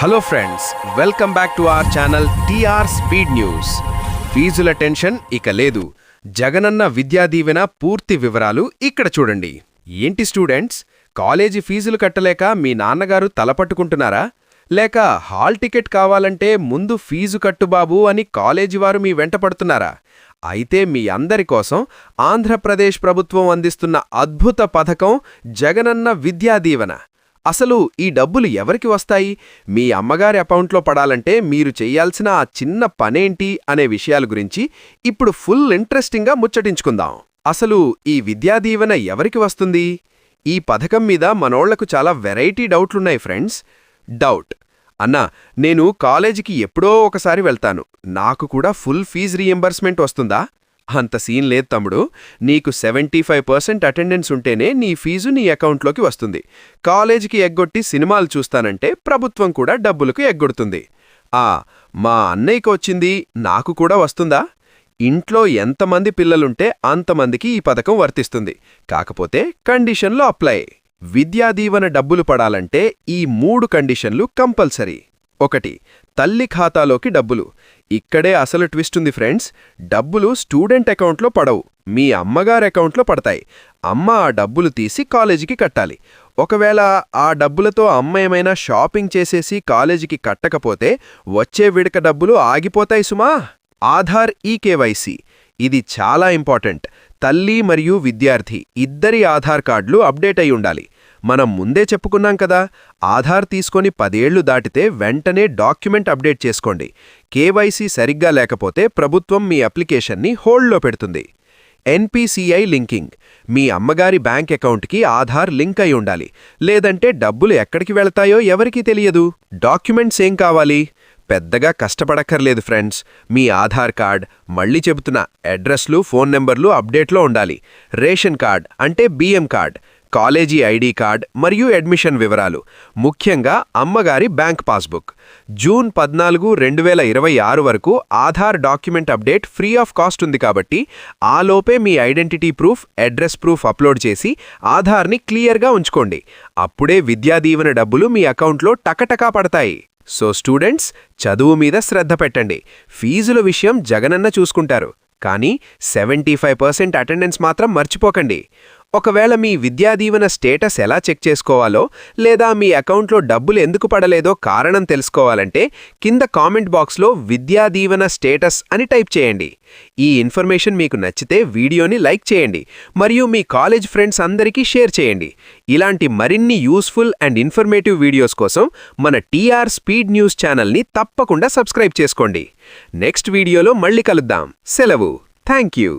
Hello friends, welcome back to our channel TR speed news. ఫీజుల tension ఇక లేదు. జగనన్న విద్యా దీవెన పూర్తి వివరాలు ఇక్కడ చూడండి. ఏంటి స్టూడెంట్స్, కాలేజీ ఫీజులు కట్టలేక మీ నాన్నగారు తలపట్టుకుంటున్నారా? లేక హాల్ టికెట్ కావాలంటే ముందు ఫీజు కట్టు బాబూ అని కాలేజీ వారు మీ వెంట పడుతున్నారా? అయితే మీ అందరి కోసం ఆంధ్రప్రదేశ్ ప్రభుత్వం అందిస్తున్న అద్భుత పథకం జగనన్న విద్యా దీవెన. అసలు ఈ డబ్బులు ఎవరికి వస్తాయి? మీ అమ్మగారి అకౌంట్లో పడాలంటే మీరు చెయ్యాల్సిన ఆ చిన్న పనేంటి అనే విషయాల గురించి ఇప్పుడు ఫుల్ ఇంట్రెస్టింగ్గా ముచ్చటించుకుందాం. అసలు ఈ విద్యా దీవెన ఎవరికి వస్తుంది? ఈ పథకం మీద మనోళ్లకు చాలా వెరైటీ డౌట్లున్నాయి ఫ్రెండ్స్. డౌట్: అన్నా, నేను కాలేజీకి ఎప్పుడో ఒకసారి వెళ్తాను, నాకు కూడా ఫుల్ ఫీజ్ రీఎంబర్స్మెంట్ వస్తుందా? అంత సీన్ లేదు తమ్ముడు. నీకు 75% అటెండెన్స్ ఉంటేనే నీ ఫీజు నీ అకౌంట్లోకి వస్తుంది. కాలేజీకి ఎగ్గొట్టి సినిమాలు చూస్తానంటే ప్రభుత్వం కూడా డబ్బులకు ఎగ్గొడుతుంది. మా అన్నయ్యకి వచ్చింది, నాకు కూడా వస్తుందా? ఇంట్లో ఎంతమంది పిల్లలుంటే అంతమందికి ఈ పథకం వర్తిస్తుంది. కాకపోతే కండిషన్లో అప్లై. విద్యా దీవెన డబ్బులు పడాలంటే ఈ 3 కండిషన్లు కంపల్సరీ. 1. తల్లి ఖాతాలోకి డబ్బులు. ఇక్కడే అసలు ట్విస్ట్ ఉంది ఫ్రెండ్స్. డబ్బులు స్టూడెంట్ అకౌంట్లో పడవు, మీ అమ్మగారి అకౌంట్లో పడతాయి. అమ్మ ఆ డబ్బులు తీసి కాలేజీకి కట్టాలి. ఒకవేళ ఆ డబ్బులతో అమ్మ ఏమైనా షాపింగ్ చేసేసి కాలేజీకి కట్టకపోతే వచ్చే విడక డబ్బులు ఆగిపోతాయి సుమా. ఆధార్ ఈకేవైసీ, ఇది చాలా ఇంపార్టెంట్. తల్లి మరియు విద్యార్థి ఇద్దరి ఆధార్ కార్డులు అప్డేట్ అయి ఉండాలి. మనం ముందే చెప్పుకున్నాం కదా, ఆధార్ తీసుకొని 10 ఏళ్లు దాటితే వెంటనే డాక్యుమెంట్ అప్డేట్ చేసుకోండి. కేవైసీ సరిగ్గా లేకపోతే ప్రభుత్వం మీ అప్లికేషన్ని హోల్డ్లో పెడుతుంది. ఎన్పీసీఐ లింకింగ్, మీ అమ్మగారి బ్యాంక్ అకౌంట్కి ఆధార్ లింక్ అయి ఉండాలి, లేదంటే డబ్బులు ఎక్కడికి వెళతాయో ఎవరికీ తెలియదు. డాక్యుమెంట్స్ ఏం కావాలి? పెద్దగా కష్టపడక్కర్లేదు ఫ్రెండ్స్. మీ ఆధార్ కార్డ్, మళ్ళీ చెబుతున్నా, అడ్రస్లు, ఫోన్ నెంబర్లు అప్డేట్లో ఉండాలి. రేషన్ కార్డ్ అంటే బియ్యం కార్డ్, కాలేజీ ఐడి కార్డ్ మరియు అడ్మిషన్ వివరాలు, ముఖ్యంగా అమ్మగారి బ్యాంక్ పాస్బుక్. జూన్ 14, 2026 వరకు Aadhaar document update free of cost ఉంది కాబట్టి ఆలోపే మీ identity proof, address proof upload చేసి ఆధార్ని క్లియర్గా ఉంచుకోండి. అప్పుడే విద్యా దీవెన డబ్బులు మీ అకౌంట్లో టకటకా పడతాయి. సో స్టూడెంట్స్, చదువు మీద శ్రద్ధ పెట్టండి. ఫీజుల విషయం జగనన్న చూసుకుంటారు, కానీ 75% అటెండెన్స్ మాత్రం మర్చిపోకండి. ఒకవేళ మీ విద్యా దీవెన స్టేటస్ ఎలా చెక్ చేసుకోవాలో, లేదా మీ అకౌంట్లో డబ్బులు ఎందుకు పడలేదో కారణం తెలుసుకోవాలంటే కింద కామెంట్ బాక్స్లో విద్యా దీవెన స్టేటస్ అని టైప్ చేయండి. ఈ ఇన్ఫర్మేషన్ మీకు నచ్చితే వీడియోని లైక్ చేయండి మరియు మీ కాలేజ్ ఫ్రెండ్స్ అందరికీ షేర్ చేయండి. ఇలాంటి మరిన్ని యూస్ఫుల్ అండ్ ఇన్ఫర్మేటివ్ వీడియోస్ కోసం మన టీఆర్ స్పీడ్ న్యూస్ ఛానల్ని తప్పకుండా సబ్స్క్రైబ్ చేసుకోండి. నెక్స్ట్ వీడియోలో మళ్ళీ కలుద్దాం. సెలవు. Thank you.